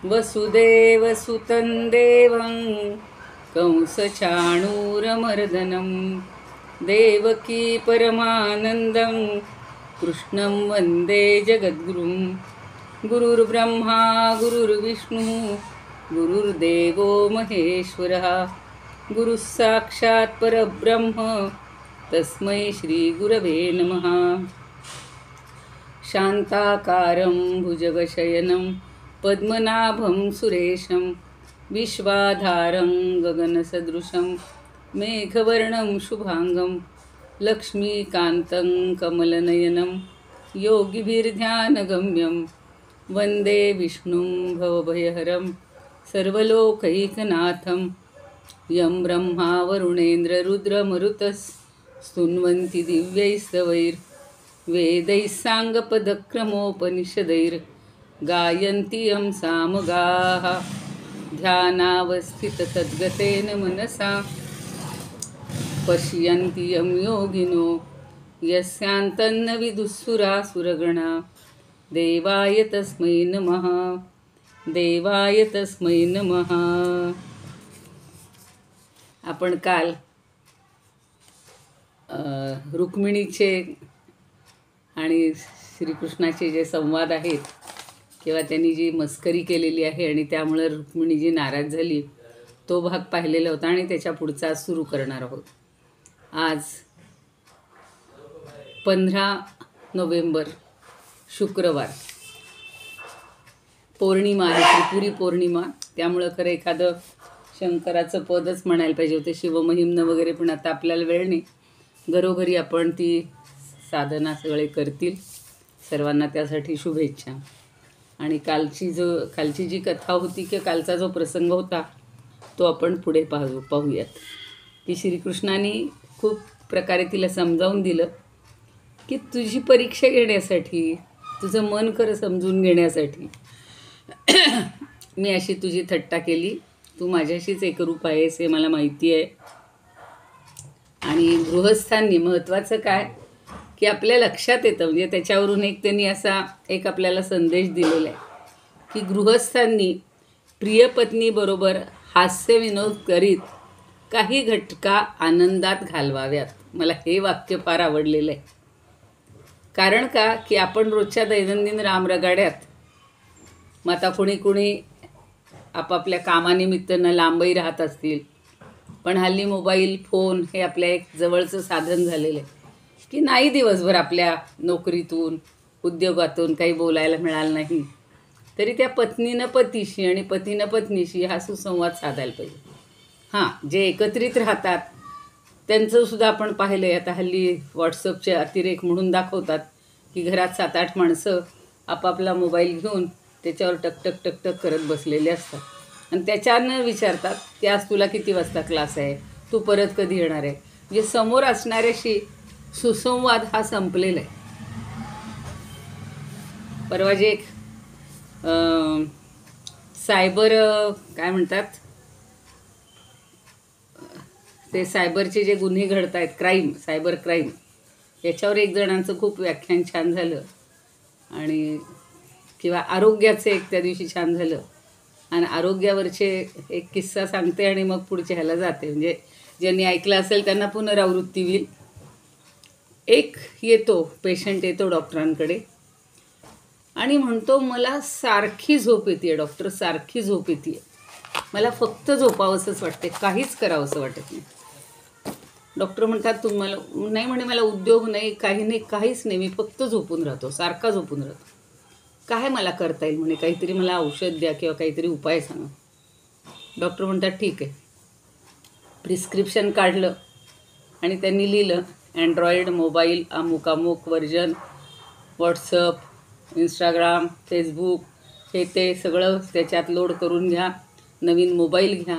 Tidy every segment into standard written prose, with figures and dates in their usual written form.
वसुदेवसुतं देवं कंसचाणूरमर्दनं देवकी परमानन्दं कृष्णं वन्दे जगद्गुरुं। गुरुर्ब्रह्मा गुरुर्विष्णुः गुरुर्देवो महेश्वरः गुरुः साक्षात् परब्रह्म तस्मै श्रीगुरवे नमः। शान्ताकारं भुजगशयनं पद्मनाभं सुरेशं विश्वाधारं गगनसदृशं मेघवर्णं शुभांगं लक्ष्मीकान्तं कमलनयनं योगिभिर्ध्यानगम्यं वन्दे विष्णुं भवभयहरं सर्वलोकैकनाथं। यं ब्रह्मा वरुणेन्द्ररुद्रमरुतस्तुन्वन्ति दिव्यैस्तवैर्वेदैः साङ्गपदक्रमोपनिषदैर्गायन्ति यं सामगाः। ध्यानावस्थितसद्गतेन मनसा पश्यन्ति यं योगिनो यस्यान्तन्न विदुःसुरासुरगणा। देवाय तस्मै नमः, देवाय तस्मै नमः। आपण काल रुक्मिणीचे आणि श्रीकृष्णाचे जे संवाद आहेत किंवा त्यांनी जी मस्करी केलेली आहे आणि त्यामुळे रुक्मिणी जी नाराज झाली तो भाग पाहिलेला होता आणि त्याच्या पुढचा सुरू करणार आहोत। आज 15 नोव्हेंबर शुक्रवार, पौर्णिमा आहे, त्रिपुरी पौर्णिमा। त्यामुळं खरं एखादं शंकराचं पदच म्हणायला पाहिजे होते, शिवमहिम्न वगैरे, पण आता आपल्याला वेळ नाही। घरोघरी आपण ती साधना सगळे करतील, सर्वांना त्यासाठी शुभेच्छा। आणि कालची जी कथा होती की कालचा जो प्रसंग होता तो आपण पुढे पाहूयात की श्रीकृष्णाने खूप प्रकारे तिला समजावून दिलं की तुझी परीक्षा घेण्यासाठी, तुझं मन खरं समजून घेण्यासाठी मी अशी तुझी थट्टा केली, तू माझ्याशीच एकरूप आहेस हे मला माहिती आहे। आणि गृहस्थांनी महत्त्वाचं काय की आपल्या लक्षात येतं, म्हणजे त्याच्यावरून त्यांनी असा आपल्याला संदेश दिलेला आहे की गृहस्थांनी प्रियपत्नीबरोबर हास्यविनोद करीत काही घटका आनंदात घालवाव्यात। मला हे वाक्य फार आवडलेलं आहे। कारण का की आपण रोजच्या दैनंदिन रामरगाड्यात मग आता कुणी आपापल्या कामानिमित्तानं लांबही राहत असतील, पण हल्ली मोबाईल फोन हे आपल्या एक जवळचं साधन झालेलं आहे की नाही दिवसभर आपल्या नोकरीतून उद्योगातून काही बोलायला मिळालं नाही तरी त्या पत्नीनं पतीशी आणि पतीनं पत्नीशी हा सुसंवाद साधायला पाहिजे। हां, जे एकत्रित राहतात त्यांचंसुद्धा आपण पाहिलं आहे, आता हल्ली व्हॉट्सअपचे अतिरेक म्हणून दाखवतात की घरात 7-8 माणसं आपापला मोबाईल घेऊन त्याच्यावर टकटक टकटक करत बसलेले असतात आणि त्याच्यानं विचारतात की आज तुला किती वाजता क्लास आहे, तू परत कधी येणार आहे। म्हणजे समोर असणाऱ्याशी सुसंवाद हा संपलेला आहे। परवा जे एक सायबर काय म्हणतात ते सायबरचे जे गुन्हे घडत आहेत, सायबर क्राईम, याच्यावर एक जणांचं खूप व्याख्यान छान झालं आणि किंवा आरोग्याचं एक त्या दिवशी छान झालं आणि आरोग्यावरचे एक किस्सा सांगते आणि मग पुढच्या ह्याला जाते, म्हणजे ज्यांनी ऐकलं असेल त्यांना पुनरावृत्ती होईल। एक पेशंट येतो डॉक्टरांकडे आणि म्हणतो मला सारखी झोप येते डॉक्टर, सारखी झोप येते, मला फक्त झोपावंसंच वाटते, काहीच करावंसं वाटत नाही। डॉक्टर म्हणतात तुम्हाला नाही, म्हणे मला उद्योग नाही, काही नाही, काहीच नाही, मी फक्त झोपून राहतो, सारखा झोपून राहतो, काय मला करता येईल, म्हणे काहीतरी मला औषध द्या किंवा काहीतरी उपाय सांगा। डॉक्टर म्हणतात ठीक आहे, प्रिस्क्रिप्शन काढलं आणि त्यांनी लिहिलं अँड्रॉईड मोबाईल अमुक व्हर्जन, व्हॉट्सअप, इंस्टाग्राम, फेसबुक हे ते सगळं त्याच्यात लोड करून घ्या, नवीन मोबाईल घ्या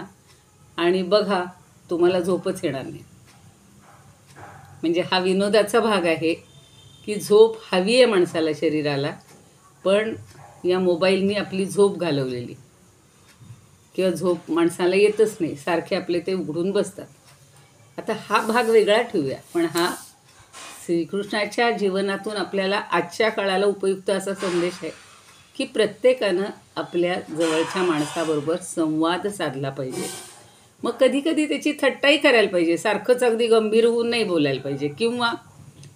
आणि बघा तुम्हाला झोपच येणार नाही। म्हणजे हा विनोदाचा भाग आहे की झोप हवी आहे माणसाला, शरीराला, पण या मोबाईलनी आपली झोप घालवलेली किंवा झोप माणसाला येतच नाही, सारखे आपले ते उघडून बसतात। आता हा भाग वेगळा ठेवूया, पण हा श्रीकृष्णाच्या जीवनातून आपल्याला आजच्या काळाला उपयुक्त असा संदेश आहे की प्रत्येकानं आपल्या जवळच्या माणसाबरोबर संवाद साधला पाहिजे. मग कधी कधी त्याची थट्टाही करायला पाहिजे. सारखंच अगदी गंभीर होऊन नाही बोलायला पाहिजे, किंवा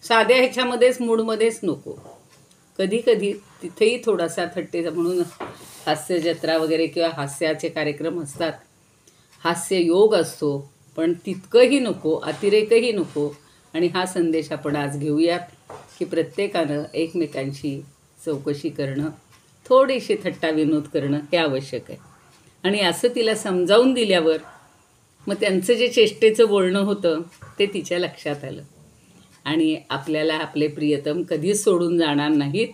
साध्या ह्याच्यामध्येच मूडमध्येच नको. कधी कधी तिथेही थोडासा थट्टेचा, म्हणून हास्यजत्रा वगैरे किंवा हास्याचे कार्यक्रम असतात, हास्य योग असतो, पण तितकंही नको, अतिरेकही नको. आणि हा संदेश आपण आज घेऊयात की प्रत्येकानं एकमेकांची चौकशी करणं, थोडीशी थट्टा विनोद करणं हे आवश्यक आहे. आणि असं तिला समजावून दिल्यावर मग त्यांचं जे चेष्टेचं बोलणं होतं ते तिच्या लक्षात आलं. आणि आपल्याला आपले प्रियतम कधीच सोडून जाणार नाहीत,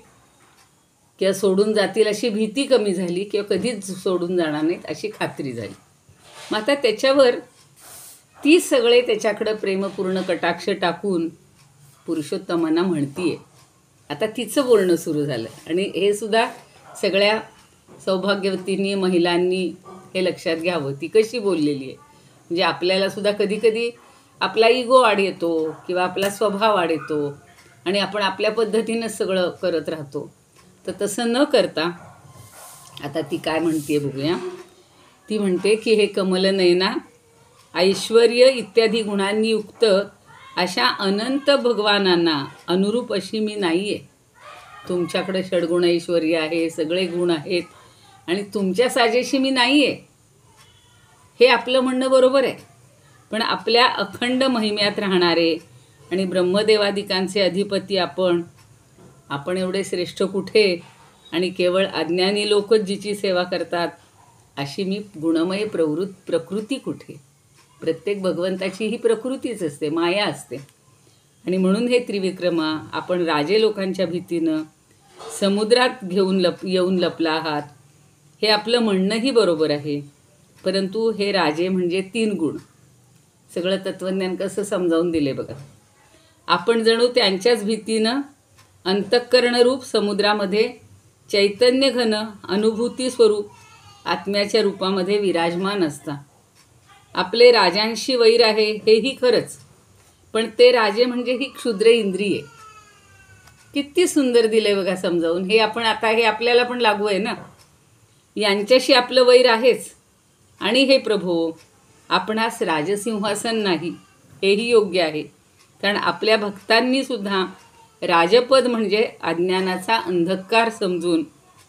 किंवा सोडून जातील अशी भीती कमी झाली, किंवा कधीच सोडून जाणार नाहीत अशी खात्री झाली. मग आता त्याच्यावर ती सगळे त्याच्याकडं प्रेमपूर्ण कटाक्ष टाकून पुरुषोत्तमांना म्हणतीये. आता तिचं बोलणं सुरू झालं. आणि हे सुद्धा सगळ्या सौभाग्यवतींनी, महिलांनी हे लक्षात घ्यावं, ती कशी बोललेली आहे. म्हणजे आपल्याला सुद्धा कधी कधी आपला इगो आड येतो, किंवा आपला स्वभाव आड येतो, आणि आपण आपल्या पद्धतीनं सगळं करत राहतो. तर तसं न करता आता ती काय म्हणते बघूया. ती म्हणते की हे कमलनयना, ऐश्वर्य इत्यादी गुणांनी युक्त अशा अनंत भगवानांना अनुरूप अशी मी नाही आहे. तुमच्याकडे षड्गुण ऐश्वर्य आहे, सगळे गुण आहेत, आणि तुमच्या साजेशी मी नाही आहे. हे आपलं म्हणणं बरोबर आहे. पण आपल्या अखंड महिम्यात राहणारे आणि ब्रह्मदेवादिकांचे अधिपती आपण एवढे श्रेष्ठ कुठे, आणि केवळ अज्ञानी लोकच जिची सेवा करतात अशी मी गुणमय प्रकृती कुठे. प्रत्येक भगवंताची ही प्रकृतीच असते, माया असते. आणि म्हणून हे त्रिविक्रमा, आपण राजे लोकांच्या भीतीनं समुद्रात येऊन लपला आहात, हे आपलं म्हणणंही बरोबर आहे. परंतु हे राजे म्हणजे 3 गुण. सगळं तत्त्वज्ञान कसं समजावून दिले बघा. आपण जणू त्यांच्याच भीतीनं अंतःकरणरूप समुद्रामध्ये चैतन्य घन अनुभूती स्वरूप आत्म्याच्या रूपामध्ये विराजमान असता. आपले राजांशी वैर आहे हेही खरंच, पण ते राजे म्हणजे ही क्षुद्र इंद्रिये. किती सुंदर दिले बघा समजावून. हे आपण आता हे आपल्याला पण लागू आहे ना. यांच्याशी आपलं वैर आहेच. आणि हे प्रभो, आपणास राजसिंहासन नाही हेही योग्य आहे, कारण आपल्या भक्तांनी सुद्धा राजपद म्हणजे अज्ञानाचा अंधकार समजून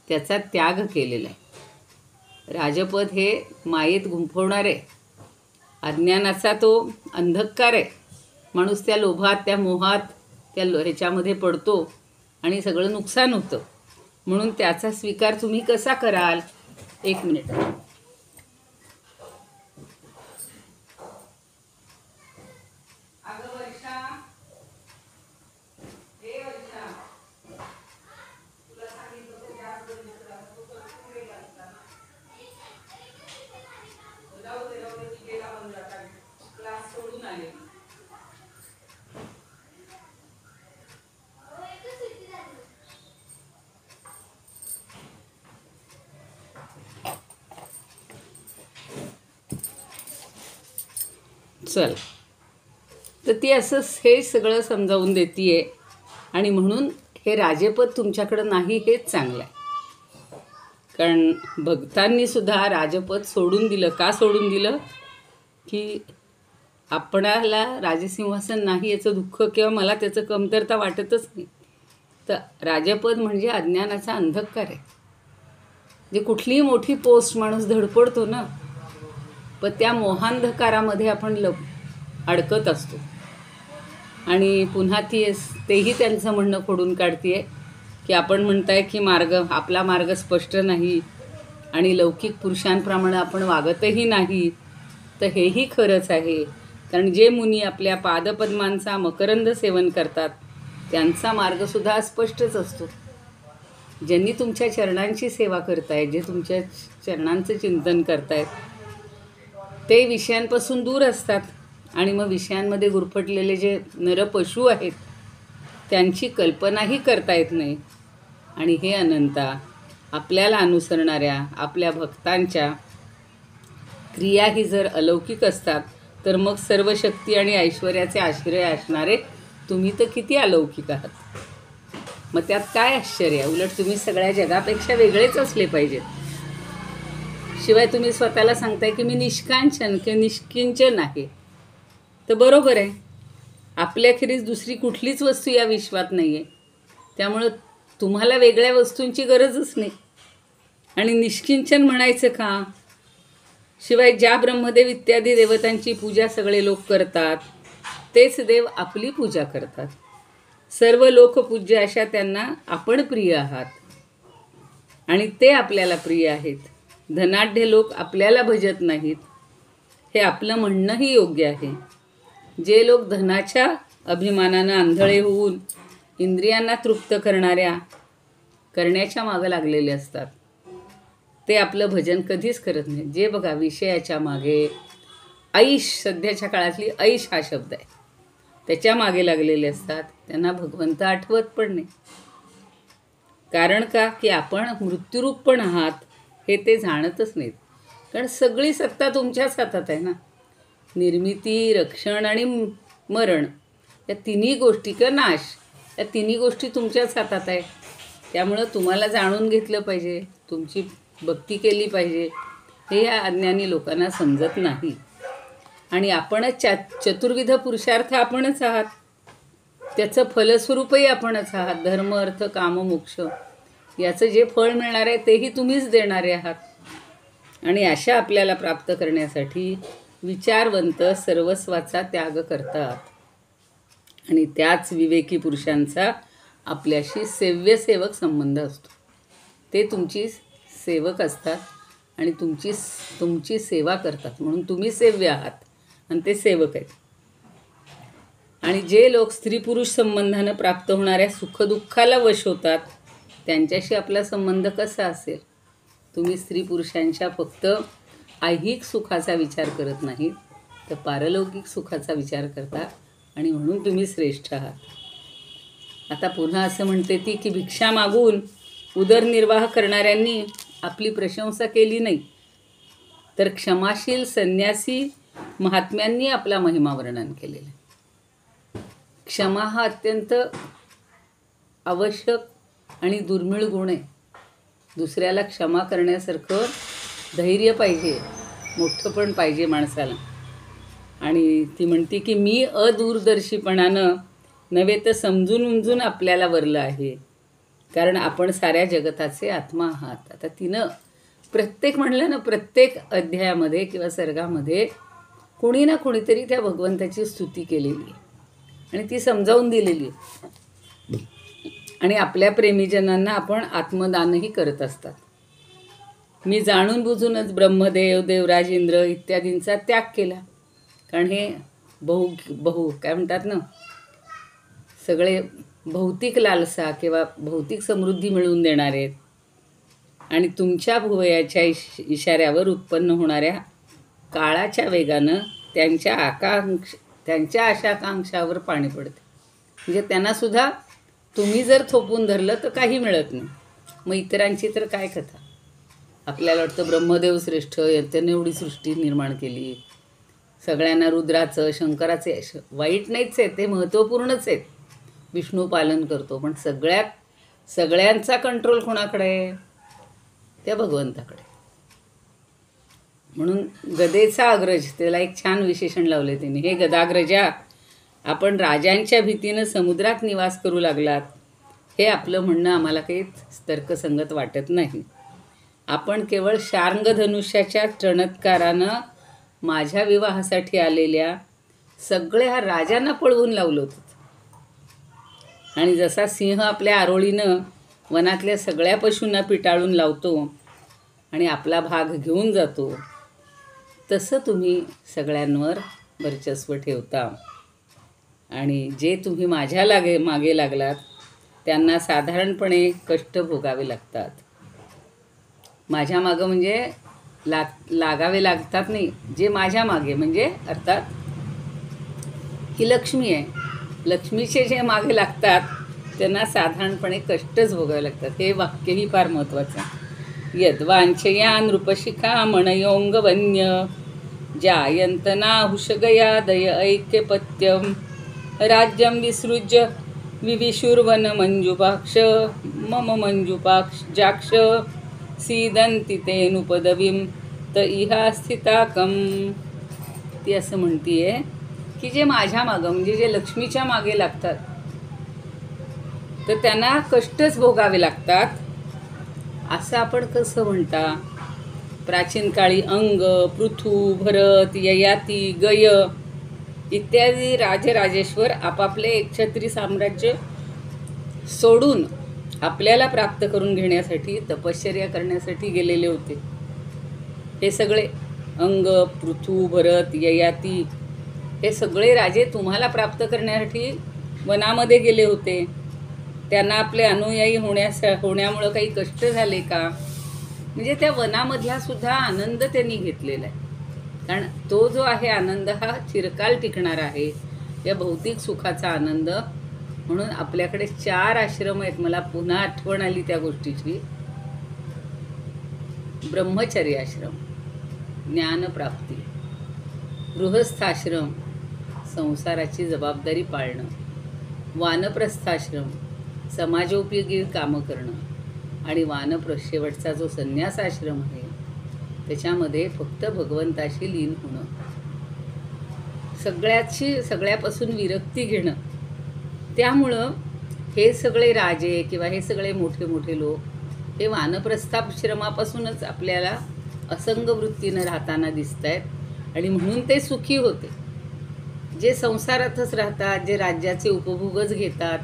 त्याचा त्याग केलेला आहे. राजपद हे मायेत गुंफवणार आहे. अज्ञानाचा तो अंधकार आहे. माणूस त्या लोभात, त्या मोहात, त्या ह्याच्यामध्ये पडतो आणि सगळं नुकसान होतं. म्हणून त्याचा स्वीकार तुम्ही कसा कराल. 1 मिनिट. चल, तर ती असं हे सगळं समजावून देतीये. आणि म्हणून हे राजेपद तुमच्याकडं नाही हेच चांगलं आहे. कारण भक्तांनी सुद्धा राजपद सोडून दिलं. का सोडून दिलं? की आपणाला राजसिंहासन नाही याचं दुःख, किंवा मला त्याचं कमतरता वाटतच नाही. तर राजपद म्हणजे अज्ञानाचा अंधकार आहे. जे कुठलीही मोठी पोस्ट माणूस धडपडतो ना, पण त्या मोहांधकारामध्ये आपण अडकत असतो. आणि पुन्हा तेही त्यांचं म्हणणं फोडून काढते की आपण म्हणताय की आपला मार्ग स्पष्ट नाही आणि लौकिक पुरुषांप्रमाणे आपण वागतही नाही. तर हेही खरंच आहे. कारण जे मुनी आपल्या पादपद्मांचा मकरंद सेवन करतात त्यांचा मार्गसुद्धा अस्पष्टच असतो. ज्यांनी तुमच्या चरणांची सेवा करतायत, जे तुमच्या चरणांचं चिंतन करतायत, ते विषयांपासून दूर असतात. आणि मग विषयांमध्ये गुरफटलेले जे नरपशु आहेत त्यांची कल्पनाही करता येत नाही. आणि हे अनंता, आपल्याला अनुसरणाऱ्या आपल्या भक्तांच्या क्रियाही जर अलौकिक असतात, तर मग सर्व शक्ती आणि ऐश्वर्याचे आश्रय असणारे तुम्ही तर किती अलौकिक आहात. मग त्यात काय आश्चर्य आहे? उलट तुम्ही सगळ्या जगापेक्षा वेगळेच असले पाहिजेत. शिवाय तुम्ही स्वतःला सांगताय की मी निष्कांचन किंवा निष्किंचन आहे. तर बरोबर आहे, आपल्याखेरीज दुसरी कुठलीच वस्तू या विश्वात नाही आहे. त्यामुळं तुम्हाला वेगळ्या वस्तूंची गरजच नाही. आणि निष्किंचन म्हणायचं का? शिवाय ज्या ब्रह्मदेव इत्यादी देवतांची पूजा सगळे लोक करतात, तेच देव आपली पूजा करतात. सर्व लोकपूज्य अशा त्यांना आपण प्रिय आहात आणि ते आपल्याला प्रिय आहेत. धनाढ्य लोक आपल्याला भजत नाहीत, हे आपलं म्हणणंही योग्य आहे. जे लोक धनाच्या अभिमानानं आंधळे होऊन इंद्रियांना तृप्त करण्याच्या मागं लागलेले असतात, ते आपलं भजन कधीच करत नाही. जे बघा विषयाच्या मागे, ऐश, सध्याच्या काळातली ऐश हा शब्द आहे, त्याच्या मागे लागलेले असतात, त्यांना भगवंत आठवत पण नाही. कारण का? की आपण मृत्यूरूप पण आहात हे ते जाणतच नाहीत. कारण सगळी सत्ता तुमच्याच हातात आहे ना. निर्मिती, रक्षण आणि मरण या तिन्ही गोष्टी किंवा नाश या तिन्ही गोष्टी तुमच्याच हातात आहे. त्यामुळं तुम्हाला जाणून घेतलं पाहिजे, तुमची भक्ती केली पाहिजे, हे या अज्ञानी लोकांना समजत नाही. आणि आपणच चतुर्विध पुरुषार्थ आपणच आहात, त्याचं फलस्वरूपही आपणच आहात. धर्म, अर्थ, काम, मोक्ष याचं जे फळ मिळणार आहे तेही तुम्हीच देणारे आहात. आणि अशा आपल्याला प्राप्त करण्यासाठी विचारवंत सर्वस्वाचा त्याग करतात. आणि त्याच विवेकी पुरुषांचा आपल्याशी सेव्य-सेवक संबंध असतो. ते तुमची सेवक असतात आणि तुमची सेवा करतात, म्हणून तुम्ही सेव्य आहात आणि ते सेवक आहेत. आणि जे लोक स्त्री पुरुष संबंधानं प्राप्त होणाऱ्या सुखदुःखाला वश होतात, त्यांच्याशी आपला संबंध कसा असेल? तुम्ही स्त्री पुरुषांच्या फक्त ऐहिक सुखाचा विचार करत नाहीत, तर पारलौकिक सुखाचा विचार करता आणि म्हणून तुम्ही श्रेष्ठ आहात. आता पुन्हा असं म्हणते ती की भिक्षा मागून उदरनिर्वाह करणाऱ्यांनी आपली प्रशंसा केली नाही, तर क्षमाशील संन्यासी महात्म्यांनी आपला महिमा वर्णन केलेला. क्षमा हा अत्यंत आवश्यक आणि दुर्मिळ गुण आहे. दुसऱ्याला क्षमा करण्यासारखं धैर्य पाहिजे, मोठं पण पाहिजे माणसाला. आणि ती म्हणते की मी अदूरदर्शीपणानं नव्हे तर समजून उमजून आपल्याला वरलं आहे, कारण आपण साऱ्या जगताचे आत्मा आहात. आता तिनं प्रत्येक म्हणलं ना, प्रत्येक अध्यायामध्ये किंवा सर्गामध्ये कोणी ना कोणीतरी त्या भगवंताची स्तुती केलेली आहे आणि ती समजावून दिलेली आहे. आणि आपल्या प्रेमीजनांना आपण आत्मदानही करत असतात. मी जाणून बुजूनच ब्रह्मदेव, देवराज, इंद्र इत्यादींचा त्याग केला, कारण हे काय म्हणतात ना, सगळे भौतिक लालसा किंवा भौतिक समृद्धी मिळवून देणारे आहेत. आणि तुमच्या भुवयाच्या इशाऱ्यावर उत्पन्न होणाऱ्या काळाच्या वेगानं त्यांच्या आशाकांक्षावर पाणी पडते. म्हणजे त्यांनासुद्धा तुम्ही जर थोपून धरलं तर काही मिळत नाही. मग इतरांची तर काय कथा. आपल्याला वाटतं ब्रह्मदेव श्रेष्ठ, त्याने एवढी सृष्टी निर्माण केली, सगळ्यांना रुद्राचं, शंकराचं यश वाईट नाहीच आहे, ते महत्त्वपूर्णच आहेत. विष्णू पालन करतो, पण सगळ्यांचा कंट्रोल कोणाकडे आहे? त्या भगवंताकडे. म्हणून गदेचा अग्रज, त्याला एक छान विशेषण लावले त्यांनी. हे गदाग्रजा, आपण राजांच्या भीतीनं समुद्रात निवास करू लागलात, हे आपलं म्हणणं आम्हाला काही तर्कसंगत वाटत नाही. आपण केवळ शार्ंग धनुष्याच्या चणत्कारानं माझ्या विवाहासाठी आलेल्या सगळ्या राजांना पळवून लावलं होतं. आणि जसा सिंह आपल्या आरोळीनं वनातल्या सगळ्या पशूंना पिटाळून लावतो आणि आपला भाग घेऊन जातो, तसं तुम्ही सगळ्यांवर वर्चस्व ठेवता. आणि जे तुम्ही माझ्या मागे लागलात त्यांना साधारणपणे कष्ट भोगावे लागतात. माझ्या मागं म्हणजे लागावे लागतात नाही, जे माझ्या मागे म्हणजे अर्थात ही लक्ष्मी आहे, लक्ष्मीचे जे मागे लागतात त्यांना साधारणपणे कष्टच भोगावे लागतात. हे वाक्यही फार महत्त्वाचं आहे. यद्वांछया नृपशिखा मणयोंगवन्य जायंतना हुषगया दय ऐक्यपत्यम राज्यं विसृज्य विविशुर्वन मंजुपाक्ष मम मंजुपाक्ष जाक्ष सीदंती तेनुपदवीं त इहा स्थिताकम. ती असं म्हणतीये की जे माझ्या मागं म्हणजे जे लक्ष्मीच्या मागे लागतात तर त्यांना कष्टच भोगावे लागतात असं आपण कसं म्हणता. प्राचीन काळी अंग, पृथू, भरत, ययाती, गय इत्यादी राजराजेश्वर आपापले एकछत्री साम्राज्य सोडून आपल्याला प्राप्त करून घेण्यासाठी तपश्चर्या करण्यासाठी गेलेले होते. हे सगळे अंग, पृथू, भरत, ययाती हे सगळे राजे तुम्हाला प्राप्त करण्यासाठी वनामध्ये गेले होते. त्यांना आपले अनुयायी होण्यामुळं काही कष्ट झाले का? म्हणजे त्या वनामधला सुद्धा आनंद त्यांनी घेतलेला आहे. कारण तो जो आहे आनंद हा चिरकाल टिकणार आहे, या भौतिक सुखाचा आनंद. म्हणून आपल्याकडे 4 आश्रम आहेत. मला पुन्हा आठवण आली त्या गोष्टीची. ब्रह्मचर्य आश्रम, ज्ञानप्राप्ती. गृहस्थाश्रम, संसाराची जबाबदारी पाळणं. वानप्रस्थाश्रम, समाजोपयोगी कामं करणं. आणि शेवटचा जो संन्यासाश्रम आहे त्याच्यामध्ये फक्त भगवंताशी लीन होणं, सगळ्यापासून विरक्ती घेणं. त्यामुळं हे सगळे राजे किंवा हे सगळे मोठे मोठे लोक हे वानप्रस्थाश्रमापासूनच आपल्याला असंग वृत्तीनं राहताना दिसत आहेत आणि म्हणून ते सुखी होते. जे संसारातच राहतात, जे राज्याचे उपभोगच घेतात,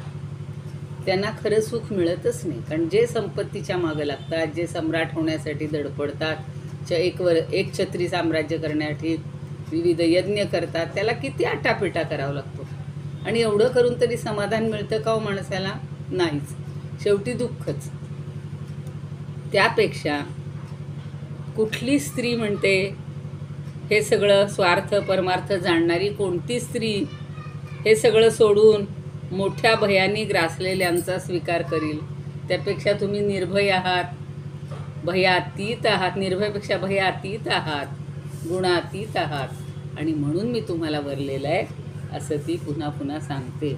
त्यांना खरं सुख मिळतच नाही. कारण जे संपत्तीच्या मागं लागतात, जे सम्राट होण्यासाठी धडपडतात, एक छत्री साम्राज्य करण्यासाठी विविध यज्ञ करतात, त्याला किती आटापिटा करावा लागतो. आणि एवढं करून तरी समाधान मिळतं का हो माणसाला? नाहीच. शेवटी दुःखच. त्यापेक्षा कुठली स्त्री म्हणते हे सगळं स्वार्थ परमार्थ जाणणारी कोणती स्त्री हे सगळं सोडून मोठ्या भयानी ग्रासलेल्यांचा स्वीकार करील? त्यापेक्षा तुम्ही निर्भय आहात, भयातीत आहात, निर्भयपेक्षा भयातीत आहात, गुणातीत आहात. आणि म्हणून मी तुम्हाला वरलेलं आहे असं ती पुन्हा पुन्हा सांगते.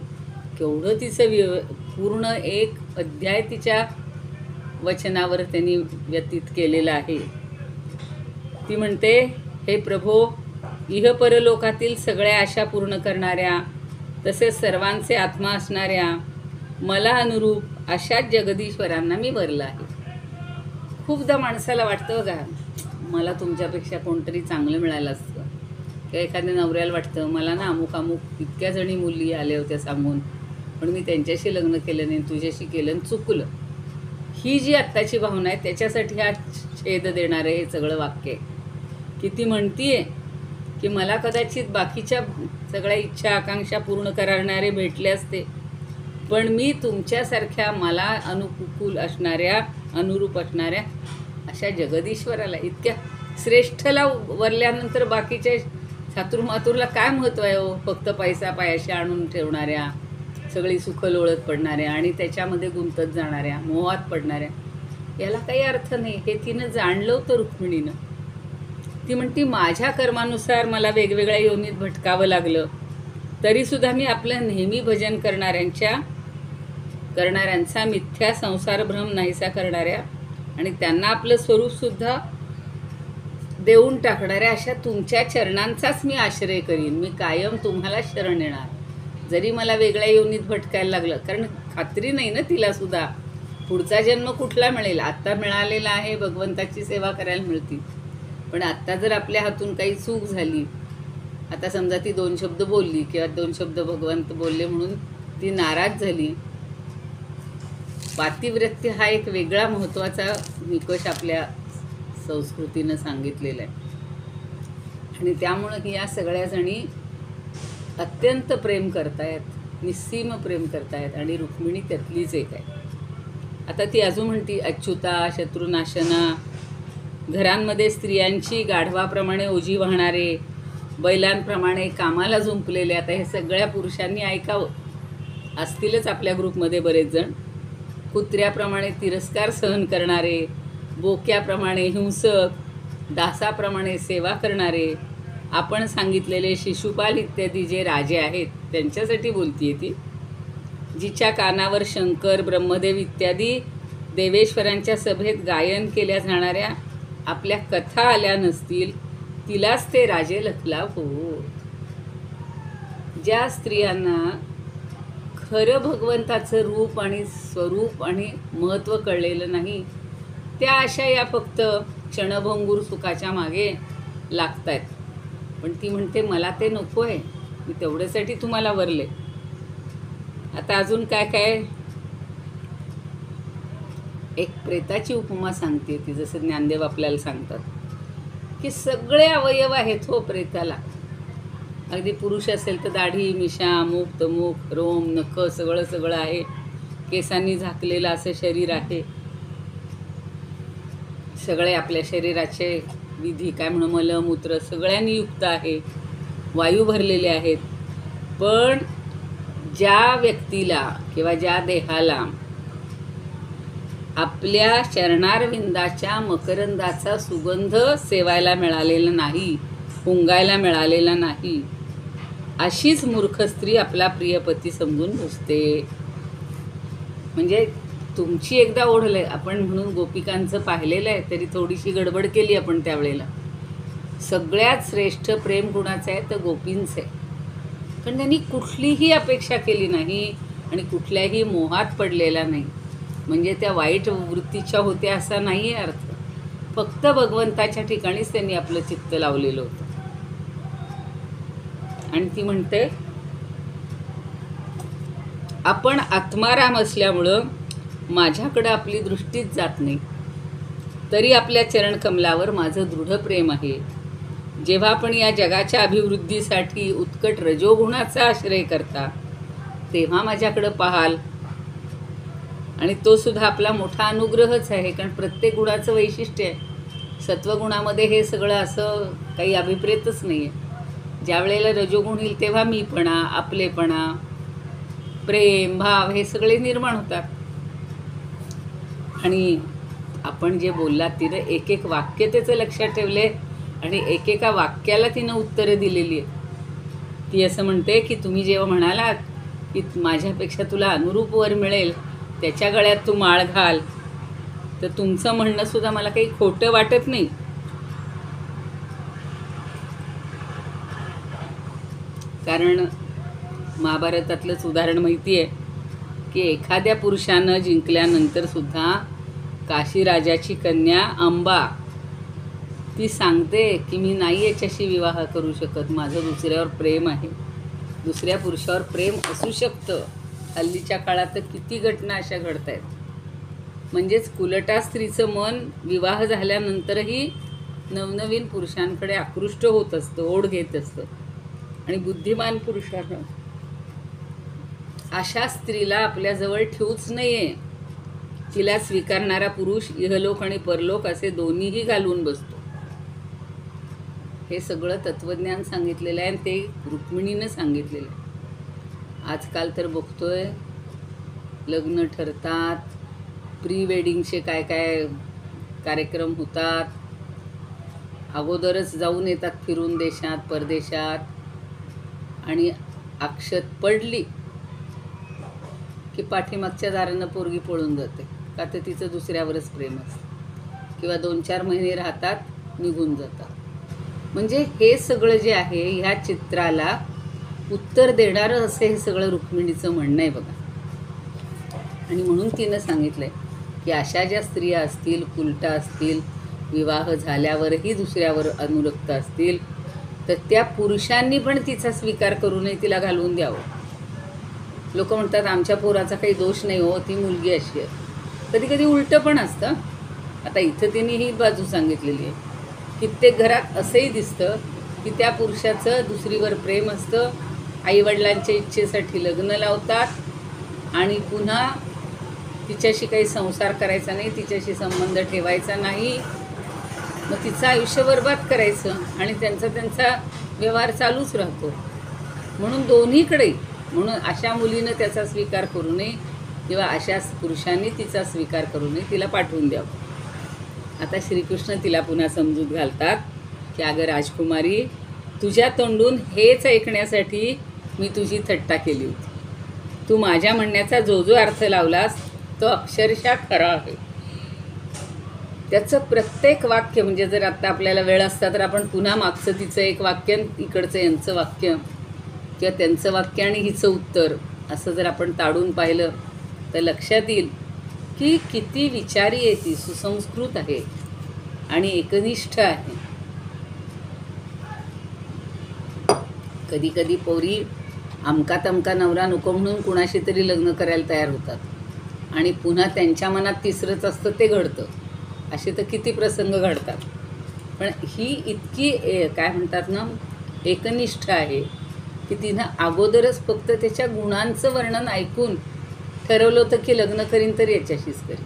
केवढं तिचं पूर्ण एक अध्याय तिच्या वचनावर त्यांनी व्यतीत केलेलं आहे. ती म्हणते, हे प्रभो, इह परलोकातील सगळ्या आशा पूर्ण करणाऱ्या तसेच सर्वांचे आत्मा असणाऱ्या मला अनुरूप अशाच जगदीश्वरांना मी वरलं आहे. खूपदा माणसाला वाटतं बघा, मला तुमच्यापेक्षा कोणतरी चांगलं मिळालं असतं. किंवा एखाद्या नवऱ्याला वाटतं, मला ना अमुक इतक्या जणी मुली आल्या होत्या सांगून, पण मी त्यांच्याशी लग्न केलं नाही, तुझ्याशी केलं आणि चुकलं. ही जी आत्ताची भावना आहे त्याच्यासाठी हा छेद देणारं हे सगळं वाक्य आहे. की ती म्हणतीये की मला कदाचित बाकीच्या सगळ्या इच्छा आकांक्षा पूर्ण करणारे भेटले असते, पण मी तुमच्यासारख्या मला अनुकूल असणाऱ्या, अनुरूप असणाऱ्या अशा जगदीश्वराला, इतक्या श्रेष्ठला वरल्यानंतर बाकीच्या चातुर्मातुरला काय महत्त्व आहे हो? फक्त पैसा पायाशी आणून ठेवणाऱ्या, सगळी सुख लोळत पडणाऱ्या आणि त्याच्यामध्ये गुंतत जाणाऱ्या, मोहात पडणाऱ्या, याला काही अर्थ नाही. हे तिनं जाणलं होतं रुक्मिणीनं. ती म्हणती, माझ्या कर्मानुसार मला वेगवेगळ्या योनीत भटकावं लागलं तरीसुद्धा मी आपलं नेहमी भजन करणाऱ्यांचा मिथ्या संसार भ्रम नाहीसा करणाऱ्या आणि त्यांना आपलं स्वरूपसुद्धा देऊन टाकणाऱ्या अशा तुमच्या चरणांचाच मी आश्रय करीन. मी कायम तुम्हाला शरण येणार, जरी मला वेगळ्या योनीत भटकायला लागलं. कारण खात्री नाही ना तिलासुद्धा पुढचा जन्म कुठला मिळेल. आत्ता मिळालेला आहे, भगवंताची सेवा करायला मिळते. पण आत्ता जर आपल्या हातून काही चूक झाली, आता समजा ती 2 शब्द बोलली किंवा 2 शब्द भगवंत बोलले म्हणून ती नाराज झाली. पातिव्रत्य हा एक वेगळा महत्त्वाचा निकष आपल्या संस्कृतीनं सांगितलेला आहे. आणि त्यामुळं या सगळ्या जणी अत्यंत प्रेम करतायत, निस्सीम प्रेम करतायत आणि रुक्मिणी त्यातलीच एक आहे. आता ती अजून म्हणती, अच्युता शत्रुनाशना, घरांमध्ये स्त्रियांची गाढवाप्रमाणे ओजी वाहणारे, बैलांप्रमाणे कामाला जुंपलेले. आता हे सगळ्या पुरुषांनी ऐकावं. असतीलच आपल्या ग्रुपमध्ये बरेच जण. कुत्र्याप्रमाणे तिरस्कार सहन करणारे, बोक्याप्रमाणे हिंसक, दासाप्रमाणे सेवा करणारे, आपण सांगितलेले शिशुपाल इत्यादी जे राजे आहेत त्यांच्यासाठी बोलतीये ती. जिच्या कानावर शंकर, ब्रह्मदेव इत्यादी देवेश्वरांच्या सभेत गायन केल्या जाणाऱ्या आपल्या कथा आल्या नसतील, तिलाच ते राजे लखलाव होत. ज्या स्त्रियांना खरं भगवंताचं रूप आणि स्वरूप आणि महत्त्व कळलेलं नाही, त्या अशा या फक्त क्षणभंगूर सुखाच्या मागे लागतायत. पण ती म्हणते मला ते नको आहे, मी तेवढ्यासाठी तुम्हाला वरले. आता अजून काय काय, एक प्रेताची उपमा सांगते ती, जसं ज्ञानदेव आपल्याला सांगतात की सगळे अवयव आहेत हो प्रेताला. अगदी पुरुष असेल तर दाढी, मिशा, मूक, तमूक, रोम, नख सगळं सगळं आहे. केसांनी झाकलेलं असं शरीर आहे. सगळे आपल्या शरीराचे विधी काय म्हणून मलमूत्र सगळ्यांनी युक्त आहे, वायू भरलेले आहेत. पण ज्या व्यक्तीला किंवा ज्या देहाला आपल्या चरणारविंदाच्या मकरंदाचा सुगंध सेवायला मिळालेला नाही, पुंगायला मिळालेला नाही, अशीच मूर्ख स्त्री आपला प्रियपती समजून बसते. म्हणजे तुमची एकदा ओढलं आहे आपण, म्हणून गोपिकांचं पाहिलेलं आहे, तरी थोडीशी गडबड केली आपण त्यावेळेला. सगळ्यात श्रेष्ठ प्रेम गुणाचं आहे तर गोपींचं आहे. पण त्यांनी कुठलीही अपेक्षा केली नाही आणि कुठल्याही मोहात पडलेला नाही. म्हणजे त्या वाईट वृत्तीच्या होत्या असा नाही आहे अर्थ. फक्त भगवंताच्या ठिकाणीच त्यांनी आपलं चित्त लावलेलं होतं. आणि ती म्हणते आपण आत्माराम असल्यामुळं माझ्याकडं आपली दृष्टीच जात नाही, तरी आपल्या चरणकमलावर माझं दृढ प्रेम आहे. जेव्हा आपण या जगाच्या अभिवृद्धीसाठी उत्कट रजोगुणाचा आश्रय करता, तेव्हा माझ्याकडं पाहाल. आणि तो सुद्धा आपला मोठा अनुग्रहच आहे, कारण प्रत्येक गुणाचं वैशिष्ट्य आहे. सत्वगुणामध्ये हे सगळं असं काही अभिप्रेतच नाही आहे. ज्या वेळेला रजोगुण येईल तेव्हा मीपणा, आपलेपणा, प्रेम, भाव हे सगळे निर्माण होतात. आणि आपण जे बोललात तिनं एक एक वाक्य त्याचं लक्षात ठेवले आणि एकेका वाक्याला तिनं उत्तरं दिलेली आहे. ती असं म्हणते की तुम्ही जेव्हा म्हणालात की माझ्यापेक्षा तुला अनुरूप वर मिळेल, त्याच्या गळ्यात तू माळ घाल, तर तुमचं म्हणणंसुद्धा मला काही खोटं वाटत नाही. कारण महाभारतातलंच उदाहरण माहिती आहे की एखाद्या पुरुषानं जिंकल्यानंतरसुद्धा काशीराजाची कन्या अंबा ती सांगते की मी नाही याच्याशी विवाह करू शकत, माझं दुसऱ्यावर प्रेम आहे. दुसऱ्या पुरुषावर प्रेम असू शकतं. हल्लीच्या काळात तर किती घटना अशा घडत आहेत. म्हणजेच कुलटा स्त्रीचं मन विवाह झाल्यानंतरही नवनवीन पुरुषांकडे आकृष्ट होत असतं, ओढ घेत असतं. आणि बुद्धिमान पुरुषानं अशा स्त्रीला आपल्याजवळ ठेवूच नाही आहे. तिला स्वीकारणारा पुरुष इहलोक आणि परलोक असे दोन्हीही घालवून बसतो. हे सगळं तत्त्वज्ञान सांगितलेलं आहे आणि ते रुक्मिणीनं सांगितलेलं आहे. आजकाल तर बघतोय लग्न ठरतात, प्री वेडिंगचे काय काय कार्यक्रम होतात, अगोदरच जाऊन येतात फिरून देशात परदेशात, आणि अक्षत पडली की पाठीमागच्या दारानं पोरगी पळून जाते, का तर तिचं दुसऱ्यावरच प्रेम असतं, किंवा 2-4 महिने राहतात, निघून जातात. म्हणजे हे सगळं जे आहे ह्या चित्राला उत्तर देणारं असं हे सगळं रुक्मिणीचं म्हणणं आहे बघा. आणि म्हणून तिनं सांगितलंय की अशा ज्या स्त्रिया असतील, कुलटा असतील, विवाह झाल्यावरही दुसऱ्यावर अनुरक्त असतील, तर त्या पुरुषांनी पण तिचा स्वीकार करू नये, तिला घालवून द्यावं. लोक म्हणतात आमच्या पोराचा काही दोष नाही हो, ती मुलगी अशी आहे. कधी कधी उलटं पण असतं. आता इथं तिने ही बाजू सांगितलेली आहे. कित्येक घरात असंही दिसतं की त्या पुरुषाचं दुसरीवर प्रेम असतं, आईवडिलांच्या इच्छेसाठी लग्न लावतात आणि पुन्हा तिच्याशी काही संसार करायचा नाही, तिच्याशी संबंध ठेवायचा नाही, मग तिचं आयुष्य बरबाद करायचं आणि त्यांचा व्यवहार चालूच राहतो. म्हणून दोन्हीकडे, म्हणून अशा मुलीनं त्याचा स्वीकार करू नये किंवा अशा पुरुषांनी तिचा स्वीकार करू नये, तिला पाठवून द्यावं. आता श्रीकृष्ण तिला पुन्हा समजूत घालतात की अगं राजकुमारी, तुझ्या तोंडून हेच ऐकण्यासाठी मी तुझी थट्टा केली होती. तू माझ्या म्हणण्याचा जो जो अर्थ लावलास तो अक्षरशः खरा आहे. त्याचं प्रत्येक वाक्य म्हणजे जर आता आपल्याला वेळ असता तर आपण पुन्हा मागचं तिचं एक वाक्य, इकडचं यांचं वाक्य किंवा त्यांचं वाक्य आणि हिचं उत्तर असं जर आपण ताडून पाहिलं तर लक्षात येईल की किती विचारी आहे ती, सुसंस्कृत आहे आणि एकनिष्ठ आहे. कधी कधी पोरी अमका तमका नवरा नको म्हणून कुणाशी तरी लग्न करायला तयार होतात आणि पुन्हा त्यांच्या मनात तिसरंच असतं ते घडतं. असे तर किती प्रसंग घडतात. पण ही इतकी काय म्हणतात ना, एकनिष्ठ आहे की तिनं अगोदरच फक्त त्याच्या गुणांचं वर्णन ऐकून ठरवलं होतं की लग्न करीन तर याच्याशीच करीन.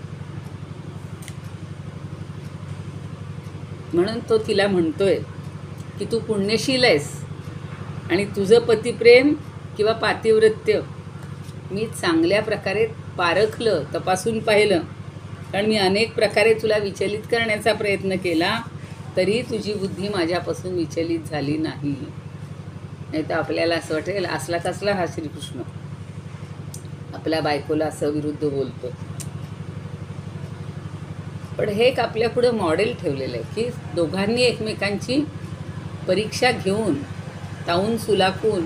म्हणून तो तिला म्हणतोय की तू पुण्यशील आहेस आणि तुझं पतिप्रेम किंवा पातिव्रत्य मी चांगल्या प्रकारे पारखलं, तपासून पाहिलं. कारण मी अनेक प्रकारे तुला विचलित करण्याचा प्रयत्न केला तरी तुझी बुद्धी माझ्यापासून विचलित झाली नाही. नाही तर आपल्याला असं वाटेल असला कसला हा श्रीकृष्ण आपल्या बायकोला असं विरुद्ध बोलतो. पण हे एक आपल्या पुढं मॉडेल ठेवलेलं आहे की दोघांनी एकमेकांची परीक्षा घेऊन तावून सुलाखून,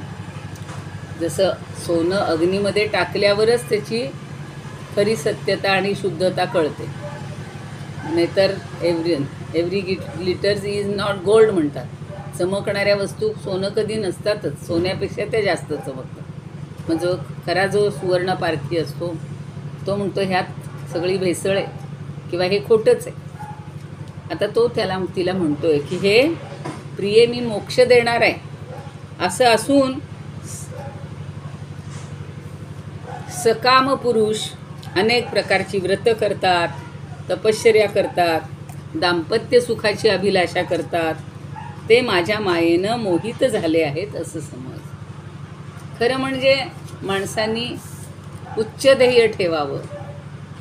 जसं सोनं अग्नीमध्ये टाकल्यावरच त्याची खरी सत्यता आणि शुद्धता कळते. नाहीतर every glitters is not gold म्हणतात. चमकणाऱ्या वस्तू सोनं कधी नसतातच, सोन्यापेक्षा ते जास्त चमकतात. मग जो सुवर्ण पारखी असतो तो म्हणतो ह्यात सगळी भेसळ आहे किंवा हे खोटंच आहे. आता तो तिला म्हणतोय की हे प्रिये मी मोक्ष देणार आहे असं असून सकाम पुरुष अनेक प्रकारची व्रत करतात, तपश्चर्या करतात, दाम्पत्य सुखाची अभिलाषा करतात, ते माझ्या मायेनं मोहित झाले आहेत असं समज. खरं म्हणजे माणसांनी उच्च ध्येय ठेवावं.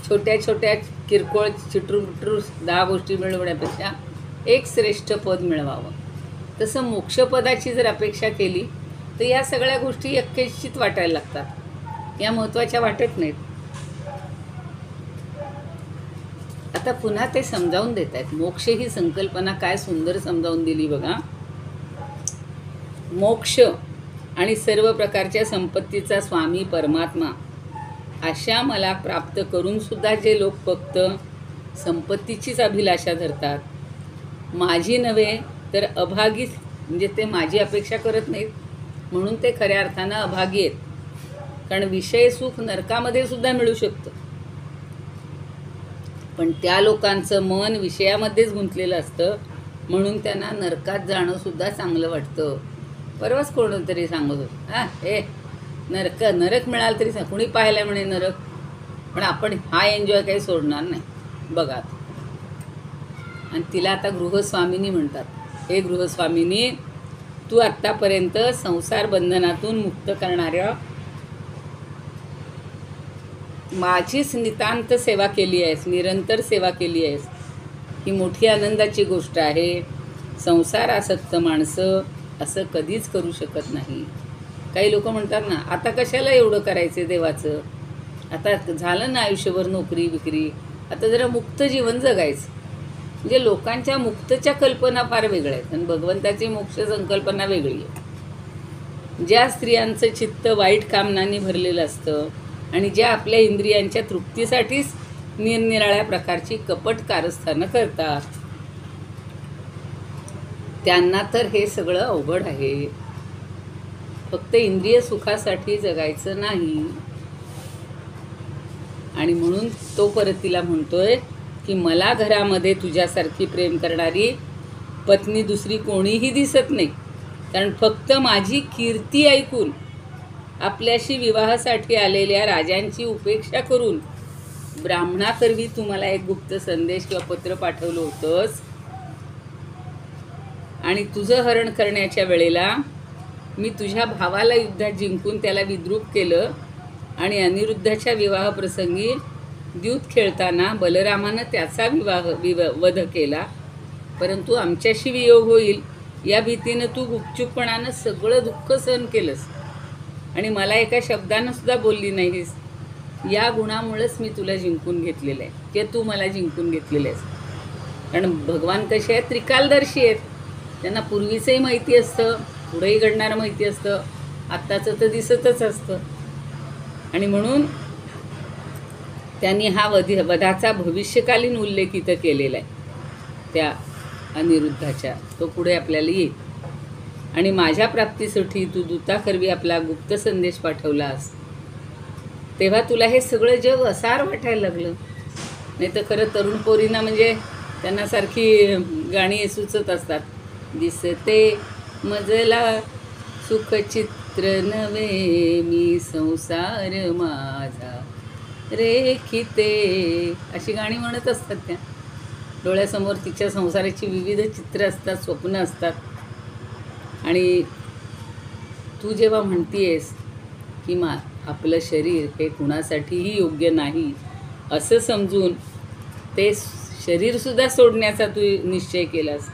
छोट्या छोट्या किरकोळ चिटरूर 10 गोष्टी मिळवण्यापेक्षा एक श्रेष्ठ पद मिळवावं. तसं मोक्षपदाची जर अपेक्षा केली तर या सगळ्या गोष्टी यक्कैचित वाटायला लागतात, या महत्त्वाच्या वाटत नाहीत. आता पुन्हा ते समजावून देत आहेत. मोक्ष ही संकल्पना काय सुंदर समजावून दिली बघा. मोक्ष आणि सर्व प्रकारच्या संपत्तीचा स्वामी परमात्मा अशा मला प्राप्त करून सुद्धा जे लोक फक्त संपत्तीचीच अभिलाषा धरतात, माझी नव्हे तर अभागी, म्हणजे ते माझी अपेक्षा करत नाहीत म्हणून ते खऱ्या अर्थानं अभागी आहेत. कारण विषय सुख नरकामध्ये सुद्धा मिळू शकतं, पण त्या लोकांचं मन विषयामध्येच गुंतलेलं असतं म्हणून त्यांना नरकात जाणं सुद्धा चांगलं वाटतं. परवाच कोणतरी सांगत होतं हे नरक मिळालं तरी कुणी पाहिलं म्हणे नरक, पण आपण हा एन्जॉय काही सोडणार नाही बघा. आणि तिला आता गृहस्वामिनी म्हणतात. हे गृहस्वामिनी, तू आत्तापर्यंत संसार बंधनातून मुक्त करणाऱ्या माझीच नितांत सेवा केली आहेस, निरंतर सेवा केली आहेस. ही मोठी आनंदाची गोष्ट आहे. संसारासक्त माणसं असं कधीच करू शकत नाही. काही लोक म्हणतात ना, आता कशाला एवढं करायचं देवाचं, आता झालं ना आयुष्यभर नोकरी विक्री, आता जरा मुक्त जीवन जगायचं. म्हणजे लोकांच्या मुक्तच्या कल्पना फार वेगळ्या आहेत आणि भगवंताची मोक्ष संकल्पना वेगळी आहे. ज्या स्त्रियांचं चित्त वाईट कामनांनी भरलेलं असतं आणि ज्या आपल्या इंद्रियांच्या तृप्तीसाठीच निरनिराळ्या प्रकारची कपट कारस्थानं करतात, त्यांना तर हे सगळं अवघड आहे. फक्त इंद्रिय सुखासाठी जगायचं नाही. आणि म्हणून तो परत तिला म्हणतोय की मला घरामध्ये तुझ्यासारखी प्रेम करणारी पत्नी दुसरी कोणीही दिसत नाही. कारण फक्त माझी कीर्ती ऐकून आपल्याशी विवाहासाठी आलेल्या राजांची उपेक्षा करून ब्राह्मणाकरवी तू मला एक गुप्त संदेश किंवा पत्र पाठवलं होतंस आणि तुझं हरण करण्याच्या वेळेला मी तुझ्या भावाला युद्धात जिंकून त्याला विद्रूप केलं आणि अनिरुद्धाच्या विवाहप्रसंगी द्यूत खेळताना बलरामानं त्याचा वध केला. परंतु आमच्याशी वियोग होईल या भीतीनं तू गुपचूपपणानं सगळं दुःख सहन केलंस. आणि मला एका शब्दानं सुद्धा बोलली नाहीस. या गुणामुळेच मी तुला जिंकून घेतलेलं आहे किंवा तू मला जिंकून घेतलेलं आहेस. कारण भगवान कसे आहेत, त्रिकालदर्शी आहेत. त्यांना पूर्वीचंही माहिती असतं, पुढेही घडणारं माहिती असतं, आत्ताचं तर दिसतच असतं. आणि म्हणून त्यांनी हा वधाचा भविष्यकालीन उल्लेख इथं केलेला आहे त्या अनिरुद्धाच्या. तो पुढे आपल्याला येईल. आणि माझ्या प्राप्तीसाठी तू दूताकरवी आपला गुप्त संदेश पाठवलास, तेव्हा तुला हे सगळं जग असार वाटायला लागलं. नाही तर खरं तरुण पोरींना म्हणजे त्यांना सारखी गाणी सुचत असतात. दिसते मजला सुखचित्र नवे, मी संसार माझा रेखिते, अशी गाणी म्हणत असतात त्या. डोळ्यासमोर तिच्या संसाराची विविध चित्र असतात, स्वप्न असतात. आणि तू जेव्हा म्हणतीयेस की आपलं शरीर हे कुणासाठीही योग्य नाही असं समजून ते शरीरसुद्धा सोडण्याचा तू निश्चय केलास,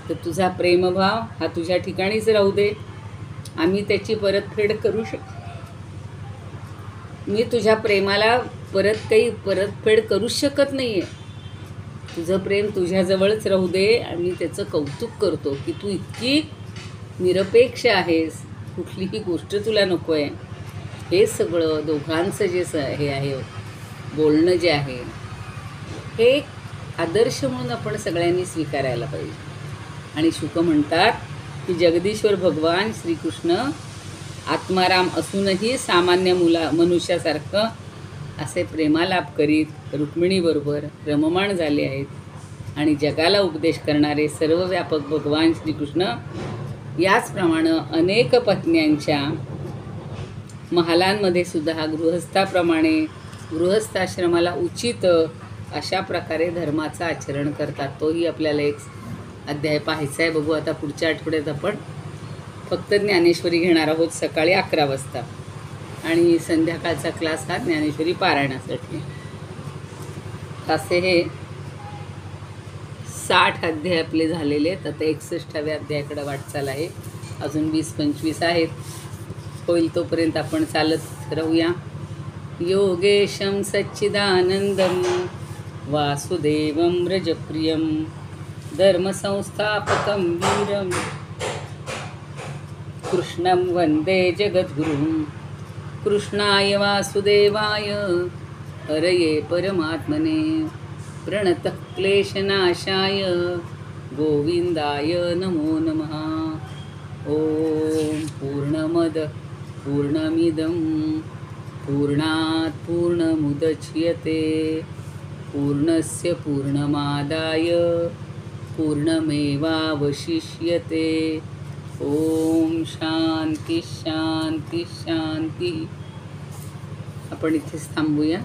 तर तुझा प्रेमभाव हा तुझ्या ठिकाणीच राहू दे. आम्ही त्याची परतफेड करू शकतो. मी तुझ्या प्रेमाला परतफेड करूच शकत नाही आहे. तुझं प्रेम तुझ्याजवळच राहू दे. आणि त्याचं कौतुक करतो की तू इतकी निरपेक्ष आहेस, कुठलीही गोष्ट तुला नको आहे. हे सगळं दोघांचं जे हे आहे बोलणं जे आहे, हे आदर्श म्हणून आपण सगळ्यांनी स्वीकारायला पाहिजे. आणि शुक म्हणतात की जगदीश्वर भगवान श्रीकृष्ण आत्माराम असूनही सामान्य मनुष्यासारखं असे प्रेमालाप करीत रुक्मिणीबरोबर रममाण झाले आहेत. आणि जगाला उपदेश करणारे सर्वव्यापक भगवान श्रीकृष्ण याचप्रमाणे अनेक पत्न्यांच्या महालांमध्ये सुद्धा गृहस्थाप्रमाणे गृहस्थाश्रमाला उचित अशा प्रकारे धर्माचं आचरण करतात. तोही आपल्याला एक अध्याय पाहायचा आहे. बघू आता पुढच्या आठवड्यात आपण फक्त ज्ञानेश्वरी घेणार आहोत सकाळी 11 वाजता. आणि संध्याकाळचा क्लास हा ज्ञानेश्वरी पारायणासाठी. असे हे 60 अध्याय आपले झालेले आहेत. आता 61व्या अध्यायाकडे वाटचाल आहे. अजून 20-25 आहेत. होईल तोपर्यंत आपण चालत राहूया. योगेशं सच्चिदानंदं वासुदेवं व्रजप्रियं धर्मसंस्थापकं वीरं कृष्णं वन्दे जगद्गुरुं. कृष्णाय वासुदेवाय हरये परमात्मने प्रणतः क्लेशनाशाय गोविंदाय नमो नमः. ओम पूर्णमद पूर्णमिदं पूर्णात् पूर्णमुदच्यते पूर्णस्य पूर्णमादाय पूर्णमेवावशिष्यते. ओम शांती शांती शांती. आपण इथेच थांबूया.